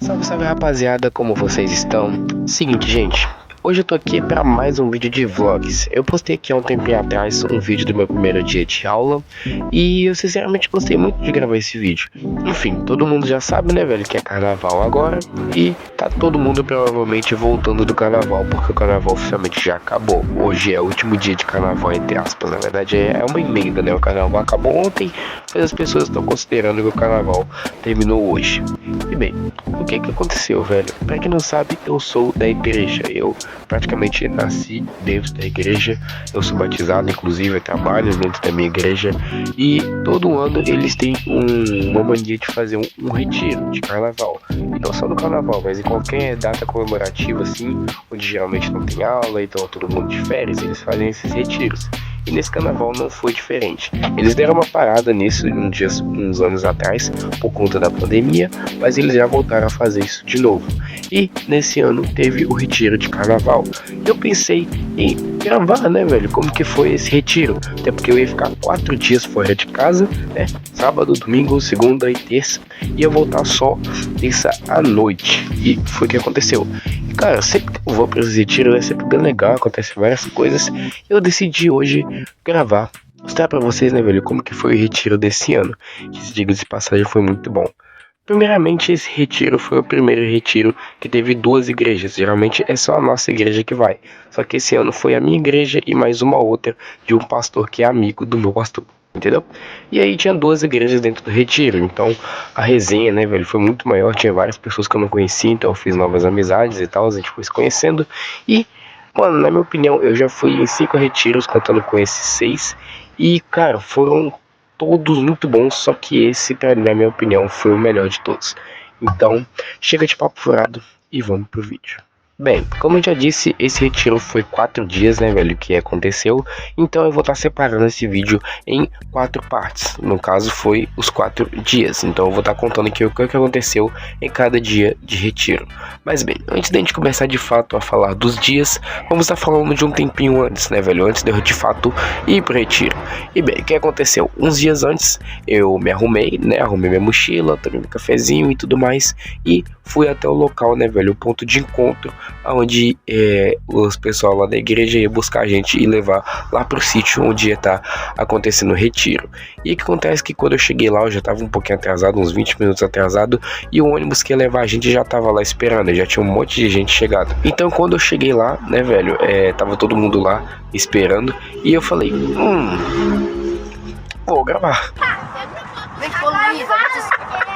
Salve, salve rapaziada, como vocês estão? Seguinte, gente, hoje eu tô aqui para mais um vídeo de vlogs. Eu postei aqui há um tempinho atrás um vídeo do meu primeiro dia de aula e eu sinceramente gostei muito de gravar esse vídeo. Enfim, todo mundo já sabe, né, velho, que é carnaval agora e tá todo mundo provavelmente voltando do carnaval, porque o carnaval oficialmente já acabou. Hoje é o último dia de carnaval, entre aspas, na verdade é uma emenda, né? O carnaval acabou ontem, mas as pessoas estão considerando que o carnaval terminou hoje. E bem, o que aconteceu, velho? Pra quem não sabe, eu sou da igreja. Eu praticamente nasci dentro da igreja. Eu sou batizado, inclusive eu trabalho dentro da minha igreja. E todo ano eles têm uma mania de fazer um retiro de carnaval. E não só no carnaval, mas em qualquer data comemorativa assim, onde geralmente não tem aula, então todo mundo de férias, eles fazem esses retiros. E nesse carnaval não foi diferente. Eles deram uma parada nisso uns anos atrás, por conta da pandemia, mas eles já voltaram a fazer isso de novo. E nesse ano teve o retiro de carnaval. E eu pensei em gravar, né, velho, como que foi esse retiro. Até porque eu ia ficar 4 dias fora de casa, né, sábado, domingo, segunda e terça. E ia voltar só terça à noite. E foi o que aconteceu. Cara, sempre que eu vou para os retiros é sempre bem legal, acontece várias coisas. Eu decidi hoje gravar, mostrar pra vocês, né, velho, como que foi o retiro desse ano. Que, se diga de passagem, foi muito bom. Primeiramente, esse retiro foi o primeiro retiro que teve 2 igrejas. Geralmente é só a nossa igreja que vai. Só que esse ano foi a minha igreja e mais uma outra de um pastor que é amigo do meu pastor. Entendeu? E aí tinha 2 igrejas dentro do retiro, então a resenha, né, velho, foi muito maior, tinha várias pessoas que eu não conhecia, então eu fiz novas amizades e tal, a gente foi se conhecendo e, mano, na minha opinião, eu já fui em 5 retiros, contando com esses 6, e, cara, foram todos muito bons, só que esse, na minha opinião, foi o melhor de todos. Então, chega de papo furado e vamos pro vídeo. Bem, como eu já disse, esse retiro foi 4 dias, né, velho, que aconteceu. Então eu vou estar separando esse vídeo em 4 partes. No caso, foi os 4 dias. Então eu vou estar contando aqui o que aconteceu em cada dia de retiro. Mas bem, antes da gente começar de fato a falar dos dias, vamos estar falando de um tempinho antes, né, velho, antes de eu de fato ir pro retiro. E bem, o que aconteceu? Uns dias antes, eu me arrumei, né, arrumei minha mochila, tomei um cafezinho e tudo mais. E fui até o local, né, velho, o ponto de encontro, onde os pessoal lá da igreja ia buscar a gente e levar lá pro sítio onde ia estar acontecendo o retiro. E o que acontece que quando eu cheguei lá, eu já tava um pouquinho atrasado, uns 20 minutos atrasado, e o ônibus que ia levar a gente já tava lá esperando, já tinha um monte de gente chegado. Então quando eu cheguei lá, né, velho, tava todo mundo lá esperando, e eu falei, vou gravar. Mente poluída,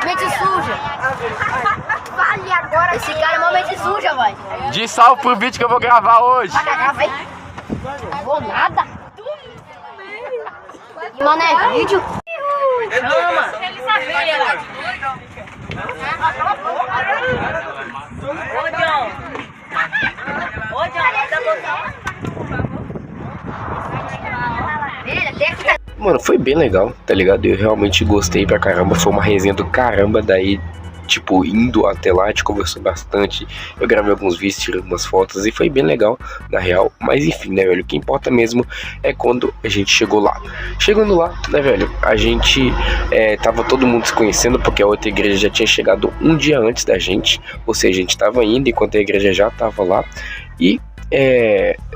mente suja. Vale agora. Esse cara é uma mente suja, vai. De salve pro vídeo que eu vou gravar hoje. Vai cagar, vai. Não vou nada. Mano, é vídeo? Chama. Ele sabia, lá. Cala a boca. Ô, John. Ô, John, Mano, foi bem legal, tá ligado? Eu realmente gostei pra caramba, foi uma resenha do caramba, daí, tipo, indo até lá, a gente conversou bastante, eu gravei alguns vídeos, tirei algumas fotos e foi bem legal, na real, mas enfim, né, velho, o que importa mesmo é quando a gente chegou lá. Chegando lá, né, velho, a gente tava todo mundo se conhecendo, porque a outra igreja já tinha chegado um dia antes da gente, ou seja, a gente tava indo enquanto a igreja já tava lá, e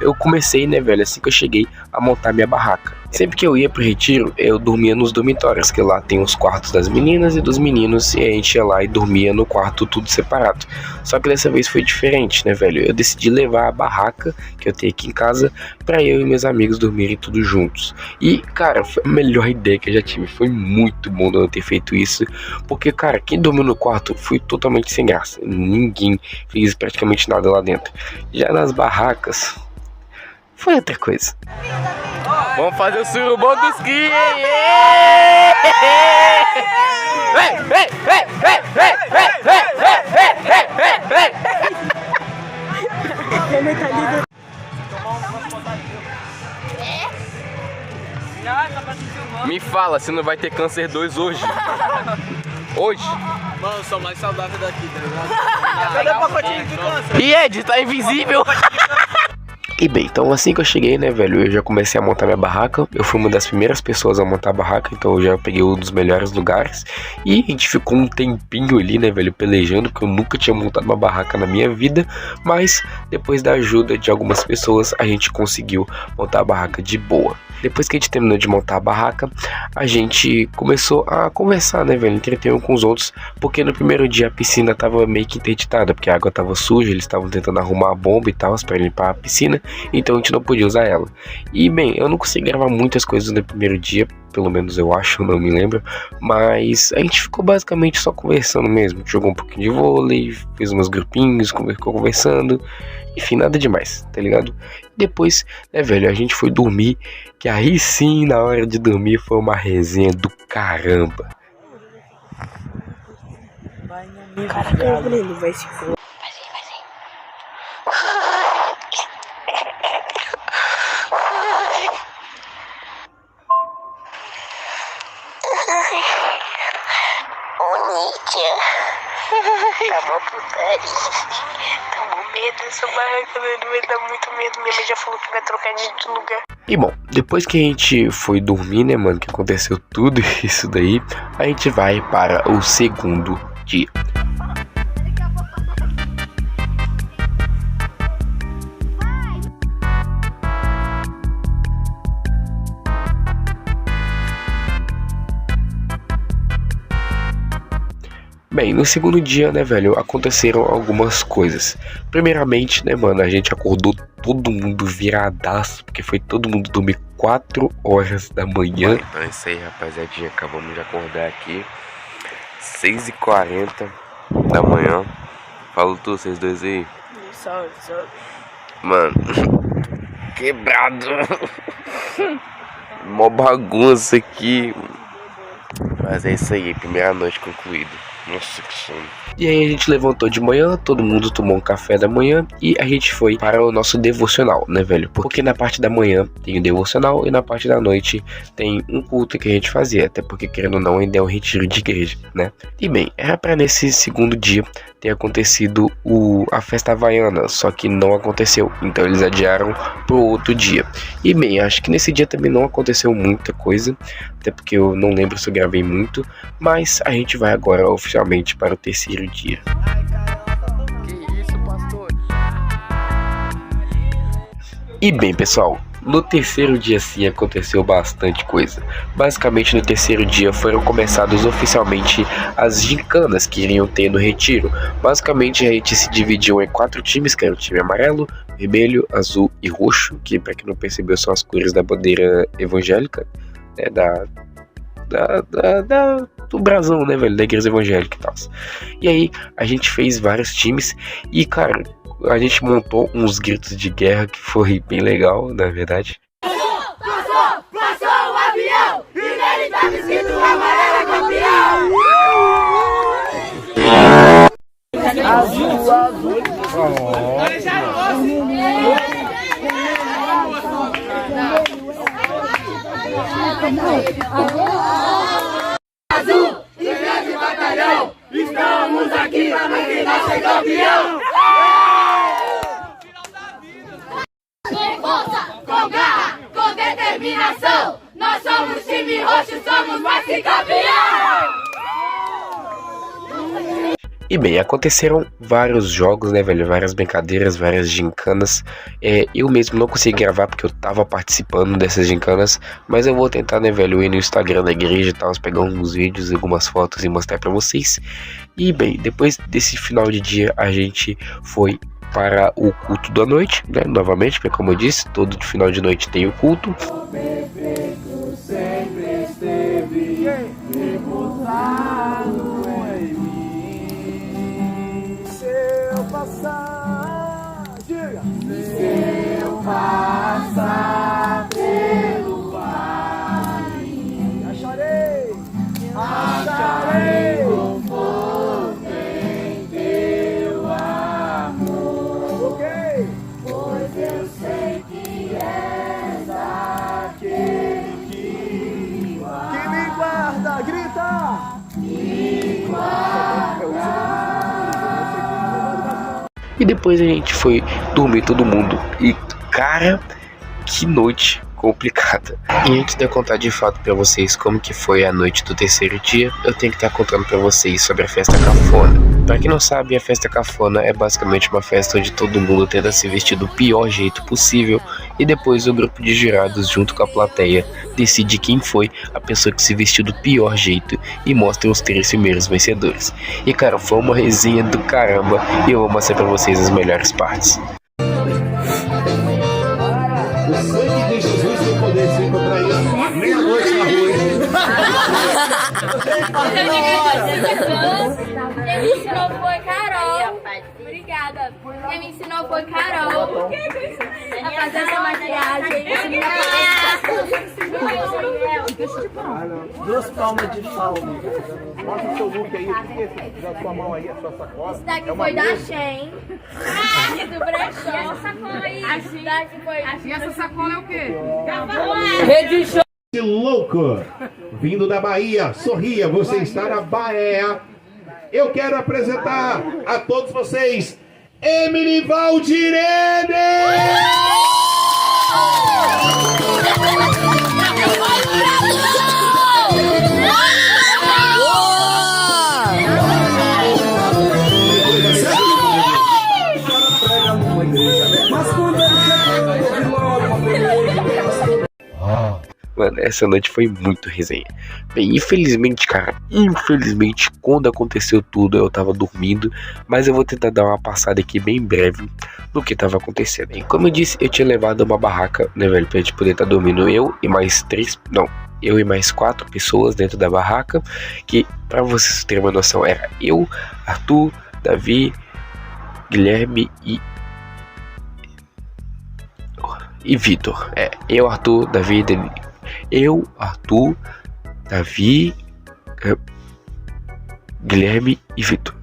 eu comecei, né, velho, assim que eu cheguei, a montar minha barraca. Sempre que eu ia pro retiro, eu dormia nos dormitórios, que lá tem os quartos das meninas e dos meninos, e a gente ia lá e dormia no quarto tudo separado. Só que dessa vez foi diferente, né, velho? Eu decidi levar a barraca que eu tenho aqui em casa pra eu e meus amigos dormirem tudo juntos. E, cara, foi a melhor ideia que eu já tive. Foi muito bom eu ter feito isso, porque, cara, quem dormiu no quarto foi totalmente sem graça. Ninguém fez praticamente nada lá dentro. Já nas barracas, foi outra coisa. Vamos fazer o surubom dos Ki! Me fala, você não vai ter câncer 2 hoje? Hoje? Mano, eu sou mais saudável daqui, tá ligado? Cadê o pacotinho de câncer? E Ed, tá invisível! E bem, então assim que eu cheguei, né, velho, eu já comecei a montar minha barraca. Eu fui uma das primeiras pessoas a montar a barraca, então eu já peguei um dos melhores lugares. E a gente ficou um tempinho ali, né, velho, pelejando, porque eu nunca tinha montado uma barraca na minha vida. Mas depois da ajuda de algumas pessoas, a gente conseguiu montar a barraca de boa. Depois que a gente terminou de montar a barraca, a gente começou a conversar, né, velho, entreter um com os outros, porque no primeiro dia a piscina tava meio que interditada, porque a água tava suja, eles estavam tentando arrumar a bomba e tal, para limpar a piscina, então a gente não podia usar ela. E bem, eu não consegui gravar muitas coisas no primeiro dia, pelo menos eu acho, não me lembro, mas a gente ficou basicamente só conversando mesmo, a gente jogou um pouquinho de vôlei, fez uns grupinhos, ficou conversando, enfim, nada demais, tá ligado? Depois, né, velho, a gente foi dormir, que aí sim, na hora de dormir, foi uma resenha do caramba. Caraca, ele vai se for. Tá mó putaria. Tá mó medo essa barraca, velho. Vai dar muito medo. Minha mãe já falou que vai trocar de lugar. E bom, depois que a gente foi dormir, né, mano, que aconteceu tudo isso daí, a gente vai para o segundo dia. Bem, no segundo dia, né, velho, aconteceram algumas coisas. Primeiramente, né, mano, a gente acordou todo mundo viradaço, porque foi todo mundo dormir 4 horas da manhã. Então é isso aí, rapaziadinha, acabamos de acordar aqui, 6h40 da manhã. Fala tu, vocês dois aí. Salve, salve. Mano, quebrado. Mó bagunça aqui. Mas é isso aí, primeira noite concluída. Nossa, que sono. E aí a gente levantou de manhã, todo mundo tomou um café da manhã e a gente foi para o nosso devocional, né, velho? Porque na parte da manhã tem o devocional e na parte da noite tem um culto que a gente fazia, até porque, querendo ou não, ainda é um retiro de igreja, né? E bem, era para nesse segundo dia ter acontecido a festa havaiana, só que não aconteceu, então eles adiaram pro outro dia. E bem, acho que nesse dia também não aconteceu muita coisa, até porque eu não lembro se eu gravei muito, mas a gente vai agora oficialmente para o terceiro dia. Que isso, pastor? E bem, pessoal, no terceiro dia sim aconteceu bastante coisa. Basicamente no terceiro dia foram começadas oficialmente as gincanas que iriam ter no retiro. Basicamente a gente se dividiu em 4 times, que era o time amarelo, vermelho, azul e roxo, que para quem não percebeu são as cores da bandeira evangélica, né, do brasão, né, velho, da igreja evangélica e tal. E aí a gente fez vários times e, cara, a gente montou uns gritos de guerra que foi bem legal, na verdade. Passou o avião e nele tava escrito amarelo é campeão. Azul, e grande batalhão, estamos aqui pra máquina ser campeão. Com força, com garra, com determinação, nós somos time roxo, somos mais que campeão. E bem, aconteceram vários jogos, né, velho, várias brincadeiras, várias gincanas. Eu mesmo não consegui gravar porque eu tava participando dessas gincanas, mas eu vou tentar, né, velho, ir no Instagram da igreja e tal, pegar alguns vídeos, algumas fotos e mostrar pra vocês. E bem, depois desse final de dia a gente foi para o culto da noite, né, novamente, porque como eu disse, todo final de noite tem o culto. Sempre esteve reputado em mim. Seu passar, diga. Seu passar pelo vale, acharei conforto em teu amor. Ok? Pois eu sei que és aquele que me guarda, grita! Me guarda! E depois a gente foi dormir todo mundo. E Cara, que noite complicada. E antes de eu contar de fato pra vocês como que foi a noite do terceiro dia, eu tenho que estar contando pra vocês sobre a festa cafona. Pra quem não sabe, a festa cafona é basicamente uma festa onde todo mundo tenta se vestir do pior jeito possível e depois o grupo de jurados junto com a plateia decide quem foi a pessoa que se vestiu do pior jeito e mostra os 3 primeiros vencedores. E cara, foi uma resenha do caramba e eu vou mostrar pra vocês as melhores partes. O sangue de Jesus tem poder de ser contraído meia-noite na rua. Quem me ensinou foi Carol. Obrigada. Quem me ensinou foi Carol. A fazer essa maquiagem. 2 palmas de palma. Mostra o seu look aí. Da sua mão aí, a sua sacola. Esse daqui foi da Shein. Do brechó. E essa sacola aí? Esse daqui foi... E essa sacola é o quê? Rede show. Louco, vindo da Bahia, sorria, você está na Bahia. Eu quero apresentar a todos vocês Emily Valdirene! Mano, essa noite foi muito resenha. Bem, infelizmente, cara, quando aconteceu tudo eu tava dormindo, mas eu vou tentar dar uma passada aqui bem breve no que tava acontecendo. E como eu disse, eu tinha levado uma barraca, né, velho, pra gente poder estar dormindo eu e mais 4 pessoas dentro da barraca, que, pra vocês terem uma noção, era eu, Arthur, Davi, Guilherme e Vitor. Eu, Arthur, Davi, Guilherme e Vitor.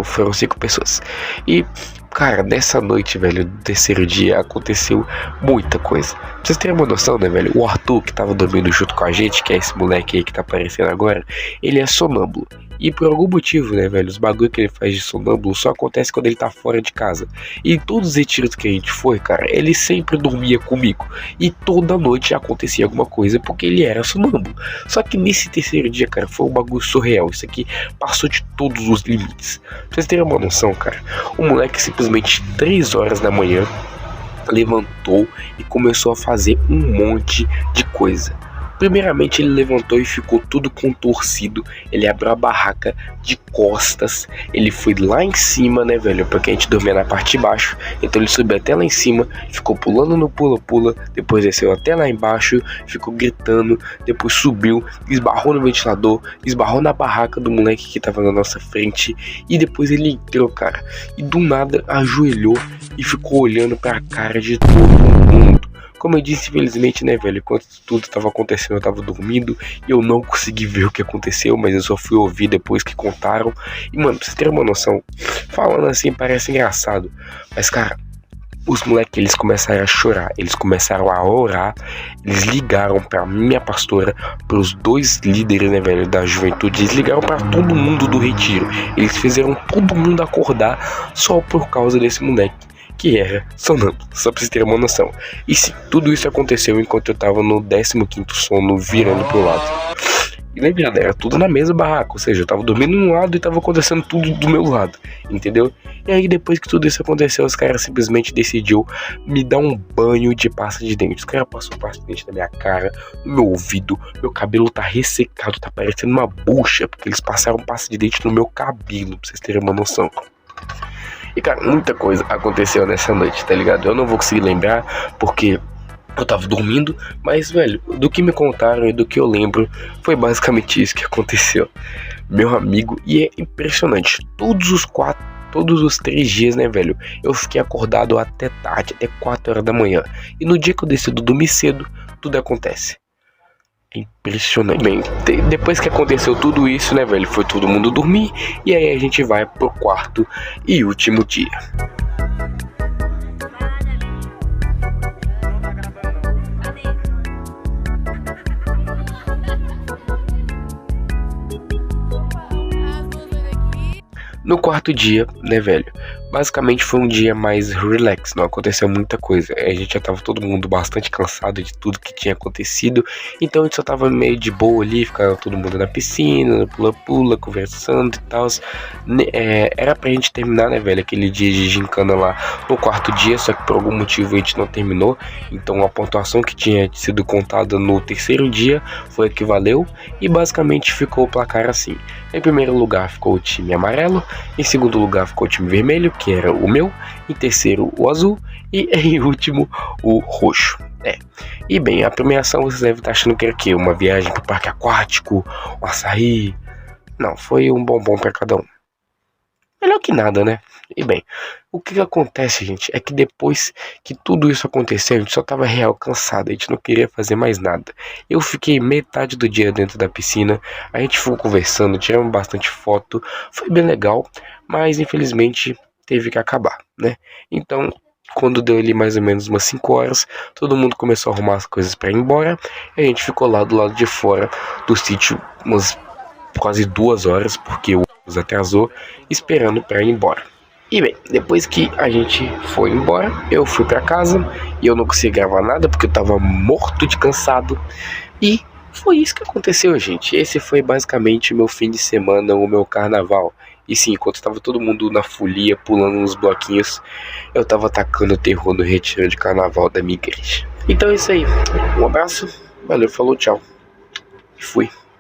Foram 5 pessoas. E, cara, nessa noite, velho, do terceiro dia, aconteceu muita coisa. Pra vocês terem uma noção, né, velho? O Arthur, que tava dormindo junto com a gente, que é esse moleque aí que tá aparecendo agora, ele é sonâmbulo. E por algum motivo, né, velho, os bagulho que ele faz de sonâmbulo só acontece quando ele tá fora de casa. E em todos os retiros que a gente foi, cara, ele sempre dormia comigo. E toda noite acontecia alguma coisa porque ele era sonâmbulo. Só que nesse terceiro dia, cara, foi um bagulho surreal. Isso aqui passou de todos os limites. Pra vocês terem uma noção, cara, o moleque simplesmente 3 horas da manhã levantou e começou a fazer um monte de coisa. Primeiramente ele levantou e ficou tudo contorcido. Ele abriu a barraca de costas. Ele foi lá em cima, né, velho? Porque a gente dormia na parte de baixo. Então ele subiu até lá em cima, ficou pulando no pula-pula. Depois desceu até lá embaixo, ficou gritando. Depois subiu, esbarrou no ventilador, esbarrou na barraca do moleque que tava na nossa frente. E depois ele entrou, cara, e do nada ajoelhou e ficou olhando pra cara de todo mundo. Como eu disse, infelizmente, né, velho, enquanto tudo tava acontecendo, eu tava dormindo e eu não consegui ver o que aconteceu, mas eu só fui ouvir depois que contaram. E, mano, pra vocês terem uma noção, falando assim parece engraçado, mas, cara, os moleques, eles começaram a chorar, eles começaram a orar, eles ligaram pra minha pastora, pros 2 líderes, né, velho, da juventude, eles ligaram pra todo mundo do retiro, eles fizeram todo mundo acordar só por causa desse moleque, que era sonâmbulo, só pra vocês terem uma noção. E sim, tudo isso aconteceu enquanto eu tava no 15º sono, virando pro lado. E lembrando, era tudo na mesma barraca, ou seja, eu tava dormindo de um lado e tava acontecendo tudo do meu lado, entendeu? E aí depois que tudo isso aconteceu, os caras simplesmente decidiu me dar um banho de pasta de dente. Os caras passaram pasta de dente na minha cara, no meu ouvido, meu cabelo tá ressecado, tá parecendo uma bucha, porque eles passaram pasta de dente no meu cabelo, pra vocês terem uma noção. E, cara, muita coisa aconteceu nessa noite, tá ligado? Eu não vou conseguir lembrar porque eu tava dormindo, mas, velho, do que me contaram e do que eu lembro, foi basicamente isso que aconteceu. Meu amigo, e é impressionante, todos os 3 dias, né, velho, eu fiquei acordado até tarde, até 4 horas da manhã. E no dia que eu decido dormir cedo, tudo acontece. É impressionante. Bem, depois que aconteceu tudo isso, né, velho, foi todo mundo dormir. E aí a gente vai pro 4º e último dia. No 4º dia, né, velho, Basicamente foi um dia mais relax, não aconteceu muita coisa. A gente já tava todo mundo bastante cansado de tudo que tinha acontecido, então a gente só tava meio de boa ali, ficava todo mundo na piscina, pula-pula, conversando e tal. Era pra gente terminar, né, velho, aquele dia de gincana lá no quarto dia, só que por algum motivo a gente não terminou, então a pontuação que tinha sido contada no terceiro dia foi a que valeu, e basicamente ficou o placar assim. Em primeiro lugar ficou o time amarelo, em segundo lugar ficou o time vermelho, que era o meu, em terceiro o azul e em último o roxo. E bem, a premiação vocês devem estar achando que era o quê? Uma viagem para o parque aquático, um açaí. Não, foi um bombom para cada um. Melhor que nada, né? E bem, o que acontece, gente, é que depois que tudo isso aconteceu, a gente só tava real cansado, a gente não queria fazer mais nada. Eu fiquei metade do dia dentro da piscina, a gente ficou conversando, tiramos bastante foto, foi bem legal, mas infelizmente teve que acabar, né? Então, quando deu ali mais ou menos umas 5 horas, todo mundo começou a arrumar as coisas para ir embora, e a gente ficou lá do lado de fora do sítio umas quase 2 horas, porque o ônibus atrasou, esperando para ir embora. E bem, depois que a gente foi embora, eu fui para casa e eu não consegui gravar nada porque eu tava morto de cansado. E foi isso que aconteceu, gente. Esse foi basicamente o meu fim de semana, o meu carnaval. E sim, enquanto tava todo mundo na folia, pulando nos bloquinhos, eu tava atacando terror no retiro de carnaval da minha igreja. Então é isso aí. Um abraço, valeu, falou, tchau. E fui.